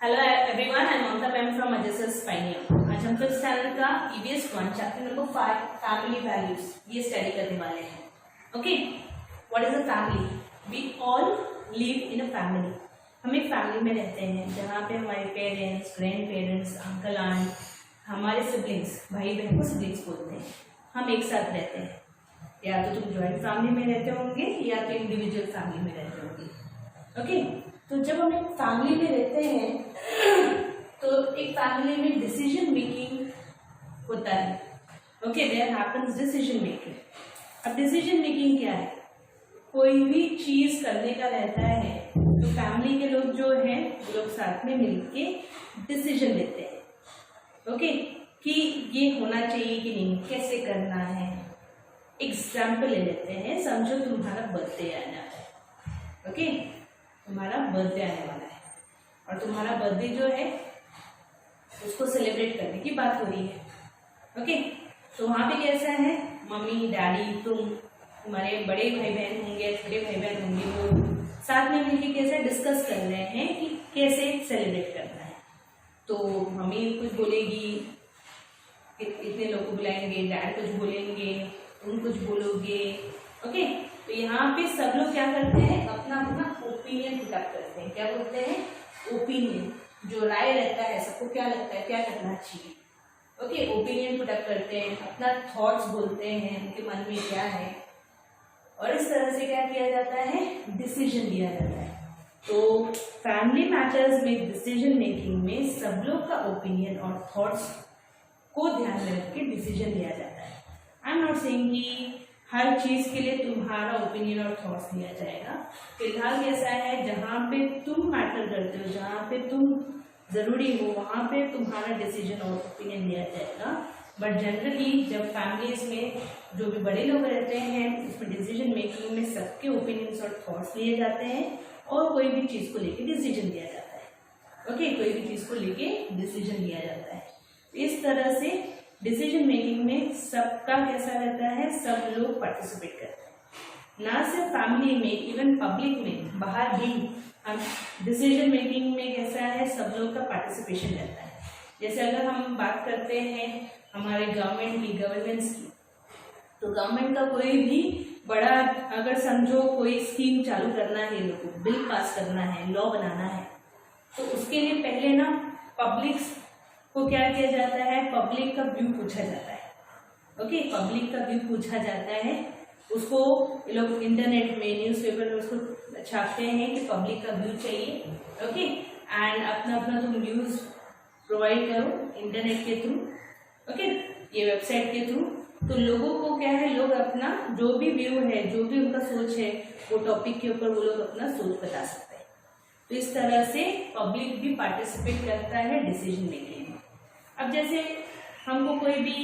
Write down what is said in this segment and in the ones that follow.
Hello everyone, I am Mamata ma'am from HSS Pioneer. आज हम fifth standard का EVS 1 chapter number 5 family values ये study करने वाले हैं। Okay, what is a family? We all live in a family. हम एक फैमिली में रहते हैं जहाँ पे हमारे parents, grand parents, uncle aunt, हमारे सिबलिंग्स, भाई बहन को सिबलिंग्स बोलते हैं। हम एक साथ रहते हैं। या तो तुम ज्वाइंट फैमिली में रहते होंगे या तो इंडिविजुअल फैमिली में रहते होंगे। ओके, तो जब हम एक फैमिली में रहते हैं तो एक फैमिली में डिसीजन मेकिंग होता है। Okay, there happens decision making. अब डिसीजन मेकिंग क्या है? कोई भी चीज करने का रहता है तो फैमिली के लोग जो हैं वो लोग साथ में मिलके डिसीजन लेते हैं। ओके, कि ये होना चाहिए कि नहीं, कैसे करना है। एग्जाम्पल ले लेते हैं। समझो तुम्हारा बर्थडे आना है। ओके, तुम्हारा बर्थडे आने वाला है और तुम्हारा बर्थडे जो है उसको सेलिब्रेट करने की बात हो रही है। ओके, तो वहाँ पे कैसा है, मम्मी डैडी, तुम्हारे बड़े भाई बहन होंगे, छोटे भाई बहन होंगे, वो साथ में मिलकर कैसे डिस्कस कर रहे हैं कि कैसे सेलिब्रेट करना है। तो मम्मी कुछ बोलेगी, इतने लोग को बुलाएंगे, डैड कुछ बोलेंगे, तुम कुछ बोलोगे। ओके, तो यहाँ पे सब लोग क्या करते हैं, अपना अपना ओपिनियन पुटअप करते हैं। क्या बोलते हैं? ओपिनियन। जो राय रहता है, सबको क्या लगता है क्या करना चाहिए। ओके, ओपिनियन पुटअप करते हैं, अपना थॉट्स बोलते हैं, उनके मन में क्या है, और इस तरह से क्या किया जाता है, डिसीजन लिया जाता है। तो फैमिली मैटर्स में डिसीजन मेकिंग में सब लोग का ओपिनियन और थॉट्स को ध्यान में रख के डिसीजन लिया जाता है। आई एम नॉट सेइंग कि हर चीज के लिए तुम्हारा ओपिनियन और थॉट्स लिया जाएगा। फिलहाल कैसा है, जहाँ पे तुम मैटर करते हो, जहाँ पे तुम जरूरी हो, वहाँ पे तुम्हारा डिसीजन और ओपिनियन लिया जाएगा। बट जनरली जब फैमिलीज में जो भी बड़े लोग रहते हैं, उसमें डिसीजन मेकिंग में सबके ओपिनियंस और थॉट्स लिए जाते हैं और कोई भी चीज को लेके डिसीजन लिया जाता है। ओके, कोई भी चीज को लेके डिसीजन लिया जाता है। इस तरह से डिसीजन मेकिंग में सबका कैसा रहता है, सब लोग पार्टिसिपेट करते हैं। ना सिर्फ फैमिली में, इवन पब्लिक में, बाहर भी हम डिसीजन मेकिंग में कैसा है, सब लोग का पार्टिसिपेशन रहता है। जैसे अगर हम बात करते हैं हमारे गवर्नेंस की, तो गवर्नमेंट का कोई भी बड़ा, अगर समझो कोई स्कीम चालू करना है, लोगों को बिल पास करना है, लॉ बनाना है, तो उसके लिए पहले ना पब्लिक को क्या किया जाता है, पब्लिक का व्यू पूछा जाता है। ओके, पब्लिक का व्यू पूछा जाता है, उसको लोग इंटरनेट में, न्यूज़पेपर में उसको छापते हैं कि पब्लिक का व्यू चाहिए। ओके, एंड अपना अपना तुम व्यूज प्रोवाइड करो इंटरनेट के थ्रू। ओके, ये वेबसाइट के थ्रू। तो लोगों को क्या है, लोग अपना जो भी व्यू है, जो भी उनका सोच है, वो टॉपिक के ऊपर वो लोग अपना सोच बता सकते हैं। तो इस तरह से पब्लिक भी पार्टिसिपेट करता है डिसीजन मेकिंग में। अब जैसे हमको कोई भी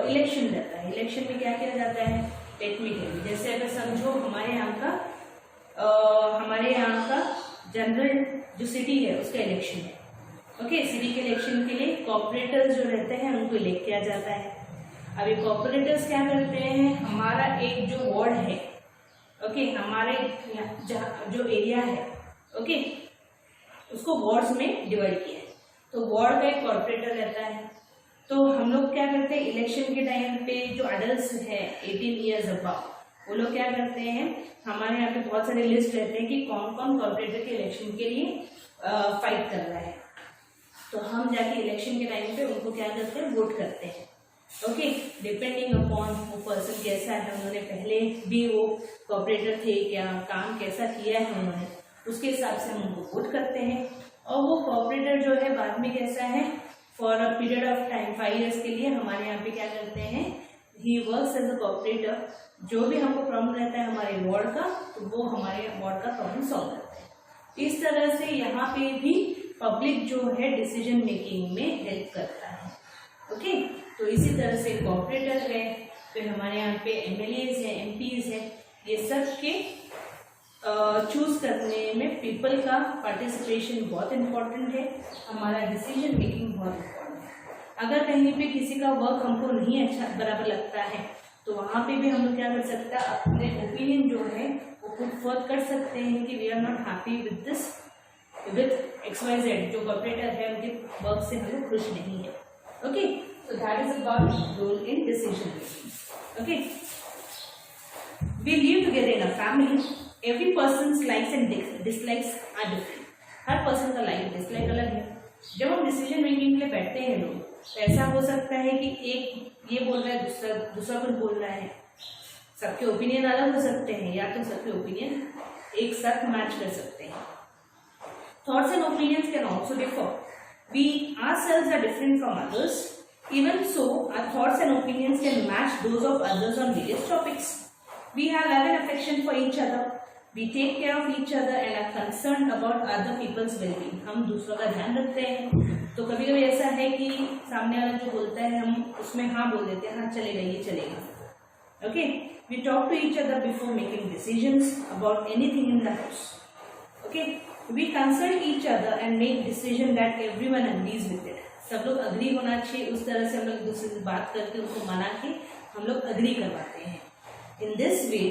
इलेक्शन रहता है, इलेक्शन में क्या किया जाता है, लेट मी टेल यू। जैसे अगर समझो हमारे यहाँ का जनरल जो सिटी है उसका इलेक्शन है। ओके, सिटी के इलेक्शन के लिए कॉर्पोरेटर्स जो रहते हैं उनको इलेक्ट किया जाता है। अब ये कॉर्पोरेटर्स क्या करते हैं, हमारा एक जो वार्ड है, ओके, हमारे जो एरिया है, ओके, उसको वार्ड्स में डिवाइड किया है। तो वार्ड का एक कॉर्पोरेटर रहता है। तो हम लोग क्या करते हैं, इलेक्शन के टाइम पे जो अडल्ट है 18 ईयर्स अबव, वो लोग क्या करते हैं, हमारे यहाँ पे बहुत सारे लिस्ट रहते हैं कि कौन कौन कॉर्पोरेटर के इलेक्शन के लिए फाइट कर रहा है। तो हम जाके इलेक्शन के टाइम पे उनको क्या करते हैं, वोट करते हैं। ओके, डिपेंडिंग अपॉन वो पर्सन कैसा है, उन्होंने पहले भी वो कॉर्पोरेटर थे क्या, काम कैसा किया है उन्होंने, उसके हिसाब से हम उनको वोट करते हैं। और वो कॉर्पोरेटर जो है बाद में कैसा है, for a period of time 5 years के लिए हमारे यहाँ पे क्या करते हैं, he works as a corporator. जो भी हमको प्रॉब्लम रहता है हमारे वार्ड का, तो वो हमारे वार्ड का प्रॉब्लम सॉल्व करते हैं। इस तरह से यहाँ पे भी पब्लिक जो है डिसीजन मेकिंग में हेल्प करता है। ओके, तो इसी तरह से कॉर्पोरेटर है, फिर हमारे यहाँ पे MLAs है, MPs है, ये सब के चूज करने में पीपल का पार्टिसिपेशन बहुत इम्पोर्टेंट है। हमारा डिसीजन मेकिंग बहुत इम्पोर्टेंट है। अगर कहीं पे किसी का वर्क हमको नहीं अच्छा बराबर लगता है, तो वहाँ पे भी हम लोग क्या कर सकते हैं, अपने ओपिनियन जो है वो पुट फॉर्थ कर सकते हैं कि we are not happy with this with XYZ जो कॉर्पोरेटर है उनके वर्क से हम लोग खुश नहीं है. Okay, so that is about role in decision making. Okay, we live together in a family. Every persons likes and dislikes are different. हर पर्सन का लाइक डिसलाइक अलग है. जब हम डिसीजन मेकिंग के लिए बैठते हैं लोग, तो ऐसा हो सकता है कि एक ये बोल रहा है, दूसरा कुछ बोल रहा है. सबके ओपिनियन अलग हो सकते हैं, या तो सबके ओपिनियन एक साथ मैच कर सकते हैं. Thoughts and opinions can also differ. We ourselves are different from others. Even so, our thoughts and opinions can match those of others on various topics. We have love and affection for each other. We take care of each other and are concerned about other people's well-being. हम दूसरों का ध्यान रखते हैं. तो कभी कभी ऐसा है कि सामने वाला जो बोलता है हम उसमें हाँ बोल देते हैं, हाँ चलेगा, ये चलेगा. Okay, we talk to each other before making decisions about anything in the house. Okay, we consult each other and make decision that everyone agrees with it. सब लोग अग्री होना चाहिए. उस तरह से हम लोग दूसरे से बात करके उनको मना के हम लोग अग्री करवाते हैं. In this way,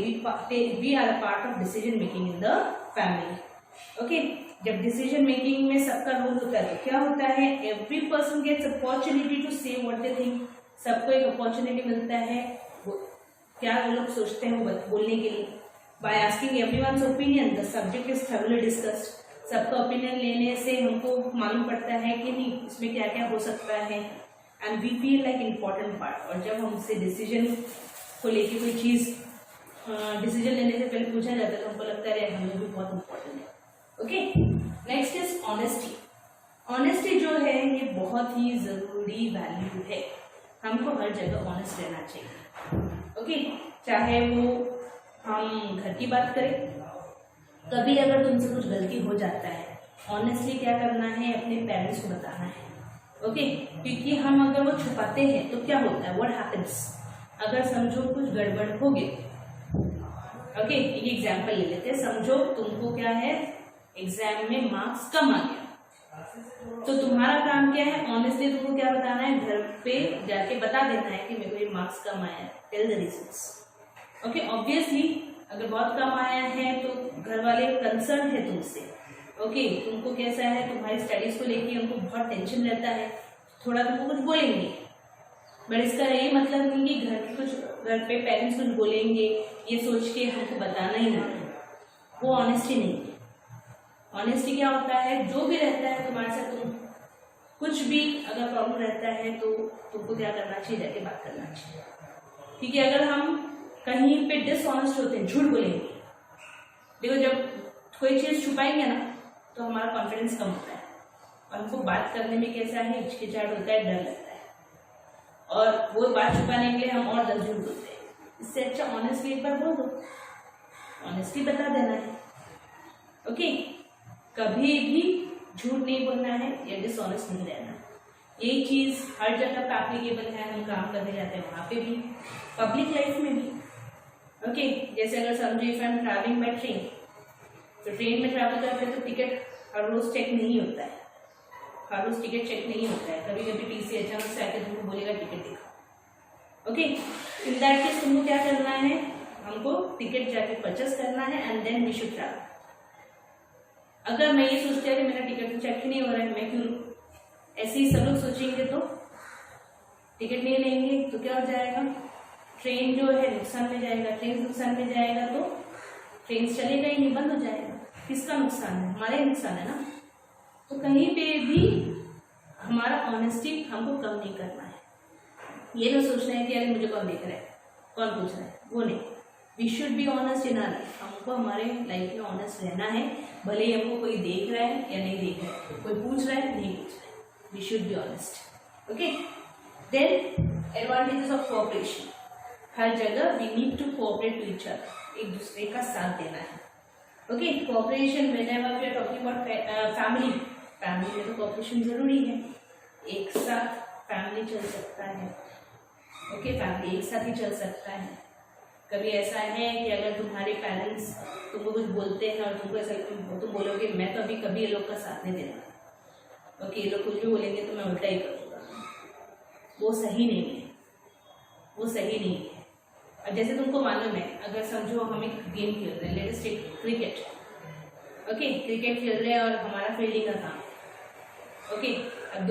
we are a part of decision making in the family. Okay, जब decision making में सबका रोल होता है तो क्या होता है? Every person gets opportunity to say what they think. सबको एक अपॉर्चुनिटी मिलता है क्या वो लोग सोचते हैं वो बोलने के लिए. By asking everyone's opinion, the subject is thoroughly discussed. सबका ओपिनियन लेने से हमको मालूम पड़ता है कि नहीं इसमें क्या क्या हो सकता है. And we feel like important part. और जब हमसे डिसीजन को लेके कोई चीज़ डिसीजन लेने से पहले पूछा जाता है तो हमको लगता है हम लोग भी बहुत इम्पोर्टेंट है. Okay, next is honesty. Honesty जो है ये बहुत ही ज़रूरी वैल्यू है. हमको हर जगह ऑनेस्ट रहना चाहिए. ओके, चाहे वो हम घर की बात करें, कभी अगर तुमसे कुछ गलती हो जाता है, ऑनेस्टली क्या करना है, अपने पेरेंट्स को बताना है. ओके, क्योंकि हम अगर वो छुपाते हैं तो क्या होता है, व्हाट हैपेंस, अगर समझो कुछ गड़बड़ हो गई. ओके, एक एग्जाम्पल ले लेते हैं. समझो तुमको क्या है, एग्जाम में मार्क्स कम आ गया, तो तुम्हारा काम क्या है, ऑनेस्टली तुमको क्या बताना है, घर पे जाके बता देना है कि मेरे को ये मार्क्स कम आया है, tell the reasons. Okay, obviously अगर बहुत कम आया है तो घर वाले कंसर्न है तुमसे. ओके, तुमको कैसा है, तुम्हारी स्टडीज को लेके उनको बहुत टेंशन रहता है, थोड़ा तुमको कुछ बोलेंगे. बट इसका ये मतलब नहीं कि घर पे पेरेंट्स कुछ बोलेंगे ये सोच के हमको बताना ही नहीं. वो ऑनेस्टी नहीं है. ऑनेस्टी क्या होता है, जो भी रहता है तुम्हारे साथ, तुम कुछ भी अगर प्रॉब्लम रहता है तो तुमको क्या करना चाहिए, जाके बात करना चाहिए. क्योंकि अगर हम कहीं पे डिसऑनेस्ट होते हैं, झूठ बोलेंगे, देखो जब कोई चीज़ छुपाएंगे ना तो हमारा कॉन्फिडेंस कम होता है और हमको बात करने में कैसा है, हिचकिचाहट होता है, डर लगता है, और वो बात छुपाने के लिए हम और 10 झूठ बोलते हैं. इससे अच्छा ऑनेस्टली एक बार बोल दो, ऑनेस्टली बता देना है. ओके, कभी भी झूठ नहीं बोलना है या डिसऑनेस्ट नहीं रहना. यही चीज़ हर जगह पे एप्लीकेबल है. हम काम करने जाते हैं वहाँ पे भी, पब्लिक लाइफ में भी. ओके, जैसे अगर समझो if I am travelling by train, तो ट्रेन में ट्रैवल करते हैं तो टिकट हर रोज चेक नहीं होता है. हर रोज टिकट चेक नहीं होता है. कभी कभी टीसी अचानक से आके तुमको बोलेगा टिकट दिखाओ. ओके, इन दैट केस तुमको क्या करना है, हमको टिकट जाके परचेस करना है and then we should travel. अगर मैं ये सोचती है कि मेरा टिकट तो चेक ही नहीं हो रहा है, मैं क्यों, ऐसे ही सब लोग सोचेंगे तो टिकट नहीं लेंगे तो क्या हो जाएगा, ट्रेन जो है नुकसान में जाएगा. ट्रेन नुकसान में जाएगा तो ट्रेन चलेगा ही नहीं, बंद हो जाएगा. किसका नुकसान है, हमारा ही नुकसान है ना. तो कहीं पे भी हमारा ऑनेस्टी हमको कम नहीं करना है. ये ना सोचना है कि अरे मुझे कौन देख रहा है, कौन पूछ रहा है, वो नहीं. We should be honest in our life. हमको हमारे लाइफ में ऑनेस्ट रहना है, भले ही हमको कोई देख रहा है या नहीं देख रहा है, कोई पूछ रहा है नहीं पूछ रहा है, we should be honest. Okay, then advantages of cooperation. हर जगह we need to cooperate to each other, एक दूसरे का साथ देना है. Okay, cooperation whenever we are talking about family में तो कोऑपरेशन जरूरी है. एक साथ फैमिली चल सकता है. ओके, फैमिली एक साथ ही चल सकता है. कभी ऐसा है कि अगर तुम्हारे पेरेंट्स तुमको कुछ बोलते हैं और तुमको ऐसा तुम बोलोगे मैं तो अभी कभी ये लोग का साथ नहीं देना. ओके, ये लोग कुछ भी बोलेंगे तो मैं उल्टा ही करूँगा. वो सही नहीं है, वो सही नहीं है. और जैसे तुमको मालूम है, अगर समझो हम एक गेम खेल रहे हैं, let's take cricket. Okay, cricket खेल रहे हैं और हमारा फील्डिंग का काम। ओके, अब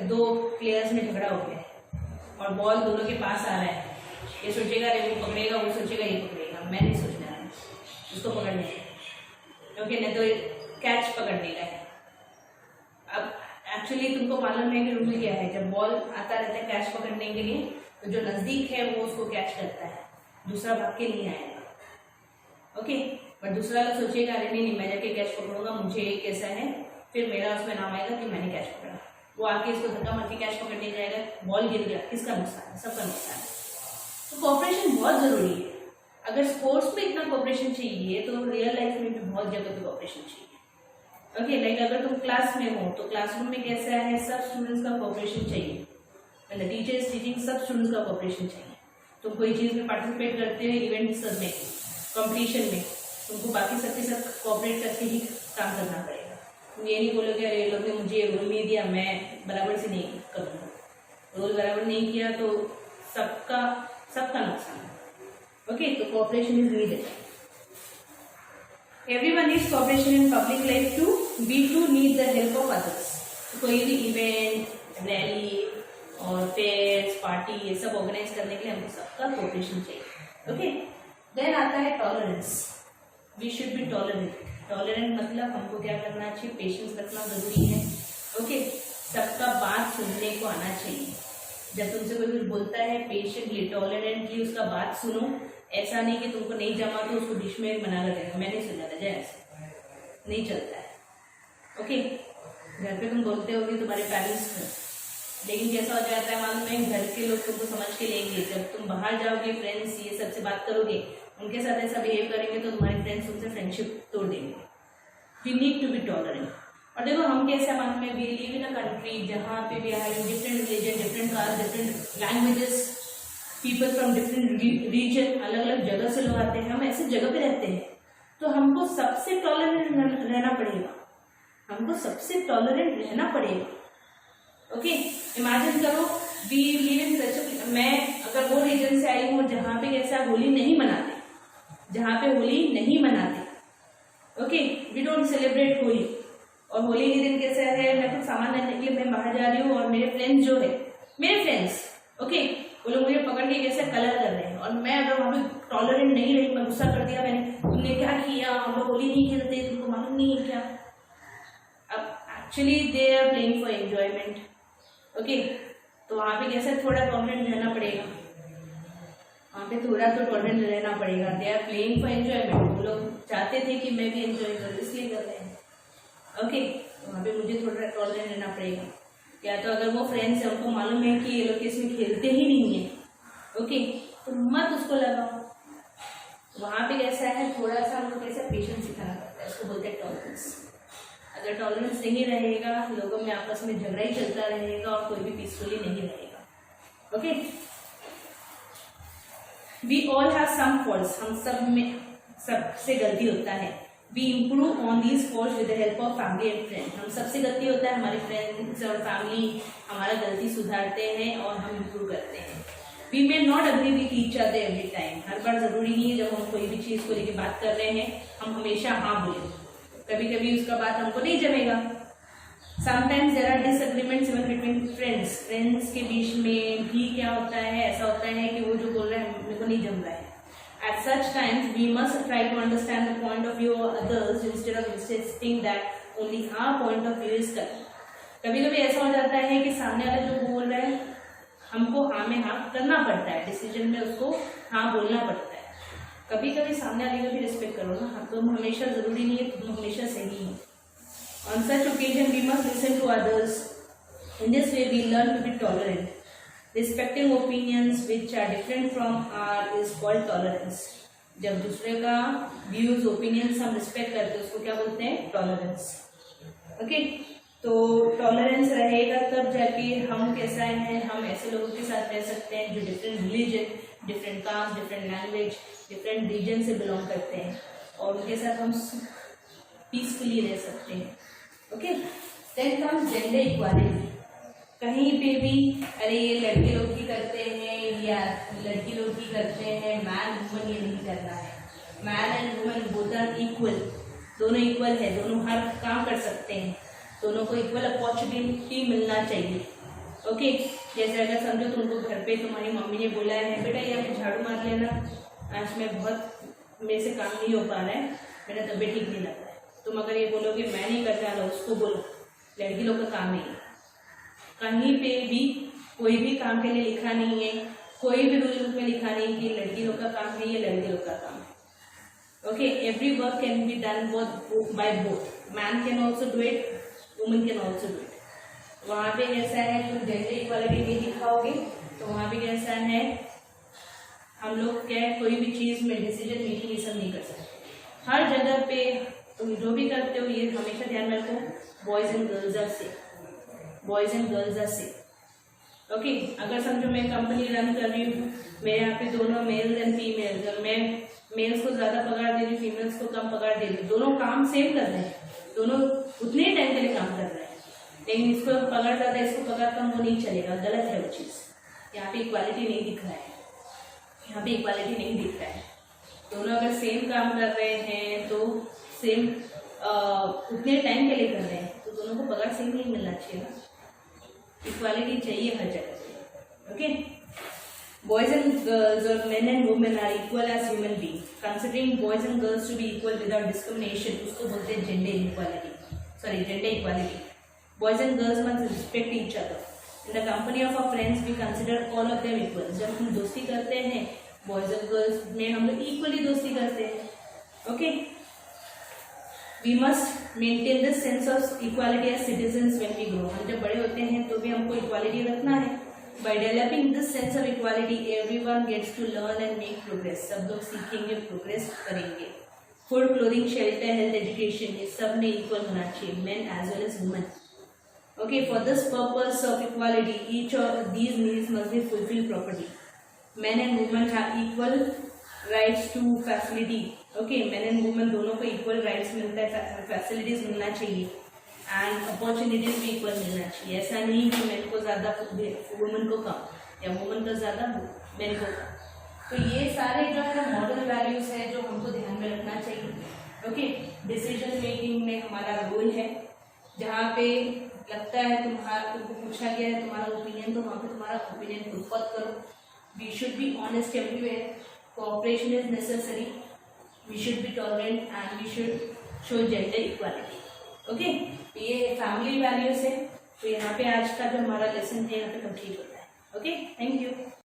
दो प्लेयर्स में झगड़ा हो गया और बॉल दोनों के पास आ रहा है। ये सोचेगा अरे वो पकड़ेगा, वो सोचेगा ये पकड़ेगा, मैं नहीं सोचना है उसको पकड़ने का। ओके, नहीं तो कैच पकड़ने का है। अब एक्चुअली तुमको मालूम है कि रूल क्या है, जब बॉल आता रहता है कैच पकड़ने के लिए तो जो नजदीक है वो उसको कैच करता है, दूसरा भाग के नहीं आएगा। ओके, बट दूसरा लोग सोचेगा अरे नहीं मैं जाके कैच पकड़ूंगा, मुझे कैसा है, फिर मेरा उसमें नाम आएगा कि मैंने कैच पकड़ा। वो आके इसको धक्का मार के कैच पकड़ने जाएगा, बॉल गिर गया, किसका नुकसान है? सबका नुकसान है। तो कोऑपरेशन बहुत जरूरी है। अगर स्पोर्ट्स में इतना कोऑपरेशन चाहिए तो रियल लाइफ में भी बहुत जगह पे कोऑपरेशन चाहिए। ओके, लाइक अगर तुम क्लास में हो तो क्लासरूम में कैसा है, सब स्टूडेंट्स का कोऑपरेशन चाहिए। मतलब टीचर इज टीचिंग, सब स्टूडेंट्स का कोऑपरेशन चाहिए। तुम कोई चीज में पार्टिसिपेट करते हो, इवेंट्स में, कॉम्पिटिशन में, तुमको बाकी सबके साथ कोऑपरेट करके ही काम करना पड़ेगा। तुम ये नहीं बोलोगे अरे ये लोग ने मुझे रोल नहीं दिया, मैं बराबर से नहीं करूँगा। रोल बराबर नहीं किया तो सबका नुकसान है। ओके, तो cooperation is needed. Everyone needs cooperation in public life too. We too need the help of others. कोई भी इवेंट, रैली और फेयर्स, पार्टी ये सब ऑर्गेनाइज करने के लिए हमको सबका कोऑपरेशन चाहिए। ओके, देन आता है tolerance. We should be tolerant. Tolerant मतलब हमको क्या करना चाहिए, पेशेंस रखना जरूरी है। ओके, सबका बात सुनने को आना चाहिए। जब तुमसे कोई कुछ बोलता है पेशेंटली, टॉलरेंटली उसका बात सुनो। ऐसा नहीं कि तुमको नहीं जमा तो उसको डिश में बना कर देगा, मैं नहीं सुना था ऐसे नहीं चलता है। ओके, घर पे तुम बोलते होगे तुम्हारे पेरेंट्स को, लेकिन कैसा हो जाता है मालूम है, घर के लोग तुमको समझ के लेंगे। जब तुम बाहर जाओगे, फ्रेंड्स ये सबसे बात करोगे, उनके साथ ऐसा बिहेव करेंगे तो तुम्हारे फ्रेंड्स तुमसे फ्रेंडशिप तोड़ देंगे। We need to be tolerant. और देखो हम कैसे मालूम है, we live in a country जहाँ पे भी है different religion, different caste, different languages, people from different region, अलग अलग जगह से लोग आते हैं। हम ऐसे जगह पे रहते हैं तो हमको सबसे टॉलरेंट रहना पड़ेगा, हमको सबसे टॉलरेंट रहना पड़ेगा। ओके, इमेजिन करो वी लिव इन सच, मैं अगर वो रीजन से आई हूँ जहाँ पे कैसा होली नहीं मनाते, जहाँ पे होली नहीं मनाते। Okay, we don't celebrate Holi. और होली के दिन कैसा है, मैं कुछ सामान लेने के लिए मैं बाहर जा रही हूँ और मेरे फ्रेंड्स जो है, मेरे फ्रेंड्स ओके, वो लोग मुझे पकड़ के कैसे कलर कर रहे हैं और मैं अगर वहाँ पे टॉलरेंट नहीं रही, मैं गुस्सा कर दिया, मैंने तुमने क्या किया, हम लोग होली नहीं खेलते, तुमको मालूम नहीं है क्या। अब actually they are playing for enjoyment. Okay, तो वहाँ पे कैसे थोड़ा टॉलरेंट रहना पड़ेगा, वहाँ पे थोड़ा तो टॉलरेंट रहना पड़ेगा। They are playing for enjoyment, वो लोग चाहते थे कि मैं भी एंजॉय करूँ इसलिए कर रहे हैं। ओके, तो वहाँ पे मुझे थोड़ा टॉलरेंट रहना पड़ेगा। या तो अगर वो फ्रेंड्स है उनको मालूम है कि ये लोग इसमें खेलते ही नहीं है, ओके, तो मत उसको लगाओ। वहाँ पे कैसा है, थोड़ा सा हमको कैसा पेशेंस सिखाना पड़ता है, उसको बोलते हैं टॉलरेंस। अगर टॉलरेंस नहीं रहेगा, लोगों में आपस में झगड़ा ही चलता रहेगा और कोई भी पीसफुली नहीं रहेगा। Okay, we all have some faults, हम सब में सबसे गलती होता है। We improve on these faults with the help of family and friends. हम सबसे गलती होता है, हमारे फ्रेंड्स और फैमिली हमारा गलती सुधारते हैं और हम इम्प्रूव करते हैं। We may not agree with each other every time. हर बार जरूरी नहीं है जब हम कोई भी चीज को लेकर बात कर रहे हैं हम हमेशा हाँ बोले, कभी कभी उसका बात हमको नहीं जमेगा। Sometimes there are disagreements even between friends. Friends के बीच में भी क्या होता है, ऐसा होता है कि वो जो बोल रहा है मेरे को नहीं जम रहा है। At such times, we must try to understand the point of view of others instead of insisting that only our point of view is correct. कभी कभी ऐसा हो जाता है कि सामने वाला जो बोल रहा है हमको हाँ में हाँ करना पड़ता है, डिसीजन में उसको हाँ बोलना पड़ता है। कभी कभी सामने वाले का भी रिस्पेक्ट करो ना, तुम हमेशा जरूरी नहीं है तुम हमेशा सही हो। On such occasion, we must listen to others. In this way, we learn to be tolerant. Respecting opinions which are different from ours is called tolerance. जब दूसरे का व्यूज ओपिनियंस हम रिस्पेक्ट करते हैं उसको क्या बोलते हैं, टॉलरेंस। ओके, तो टॉलरेंस रहेगा तब जाके हम कैसा है, हम ऐसे लोगों के साथ रह सकते हैं जो different religion, different caste, different language, different region से बिलोंग करते हैं और उनके साथ हम पीसफुली रह सकते हैं। Okay, then comes gender equality. कहीं पे भी अरे ये लड़के लोग ही करते हैं या लड़की लोग ही करते हैं, मैन वुमन ये नहीं करना है। Man and woman both are equal. दोनों इक्वल है, दोनों हर काम कर सकते हैं, दोनों को इक्वल अपॉर्चुनिटी मिलना चाहिए। ओके, जैसे अगर समझो तुमको घर पे तुम्हारी मम्मी ने बोला है बेटा यहाँ पे झाड़ू मार लेना, आज मैं बहुत मेरे से काम नहीं हो पा रहा है, मेरा तबीयत ठीक नहीं लग रहा है, तुम अगर ये बोलोगे मैं नहीं कर रहा, उसको बोलो लड़की लोग का काम नहीं है। कहीं पे भी कोई भी काम के लिए लिखा नहीं है, कोई भी रूल में लिखा नहीं कि लड़की लोग का काम है, ये लड़की लोग का काम है। Okay, every work can be done by both, man can also do it, woman can also do it. वहाँ पे कैसा है, तुम जेंडर इक्वालिटी नहीं दिखाओगे तो वहाँ पे कैसा है, हम लोग क्या है कोई भी चीज़ में डिसीजन मेकिंग ये सब नहीं कर सकते। हर जगह पे तुम जो भी करते हो ये हमेशा ध्यान रखो, boys and girls are same, boys and girls are same. Okay, अगर समझो मैं कंपनी रन कर रही हूँ, मेरे यहाँ पे दोनों मेल्स एंड फीमेल्स, और मैं मेल्स को ज़्यादा पगार दे रही हूँ, फीमेल्स को कम पगार दे रही हूँ, दोनों काम सेम कर रहे हैं, दोनों उतने टाइम के लिए काम कर रहे हैं, लेकिन इसको पगार ज़्यादा इसको पगार कम, वो नहीं चलेगा, गलत है वो चीज़। यहाँ पे इक्वालिटी नहीं दिख रहा है, यहाँ पे इक्वालिटी नहीं दिख रहा है। दोनों अगर सेम काम कर रहे हैं तो सेम उतने टाइम के लिए कर रहे हैं तो दोनों को पगार सेम नहीं मिलना चाहिए ना, इक्वालिटी चाहिए हर जगह पे। ओके, बॉयज एंड गर्ल्स और men and women are equal as human being, considering boys and girls to be equal without discrimination, उसको बोलते हैं gender equality, sorry gender equality. Boys and girls must respect each other, in the company of our friends we consider all of them equal. जब हम दोस्ती करते हैं boys और girls में हम लोग इक्वली दोस्ती करते हैं। Okay, we must maintain this sense of equality as citizens when we grow, हम जब बड़े होते हैं तो भी हमको इक्वालिटी रखना है। By developing this sense of equality everyone gets to learn and make progress, सब लोग सीखेंगे, प्रोग्रेस करेंगे। Food, clothing, shelter, health, education, ये सब में इक्वल होना चाहिए, men as well as women. Okay, for this purpose of equality, each of these needs must be fulfilled properly. Men and women have equal rights to facility. Okay, men and women दोनों को equal rights मिलता है, facilities मिलना चाहिए, and opportunities भी equal मिलना चाहिए। ऐसा नहीं कि men को ज़्यादा women को कम या women को ज़्यादा men को कम। तो ये सारे जो है मॉडल वैल्यूज है जो हमको ध्यान में रखना चाहिए। ओके, डिसीजन मेकिंग में हमारा रोल है, जहाँ पे लगता है तुमको पूछा गया है तुम्हारा ओपिनियन, तो वहाँ पे तुम्हारा ओपिनियन खुद करो। We should be honest everywhere, cooperation is necessary, we should be tolerant and we should show gender equality. Okay, ये फैमिली वैल्यूज है। तो यहाँ पे आज का जो हमारा लेसन है यहाँ पे कंप्लीट होता है। Okay, thank you.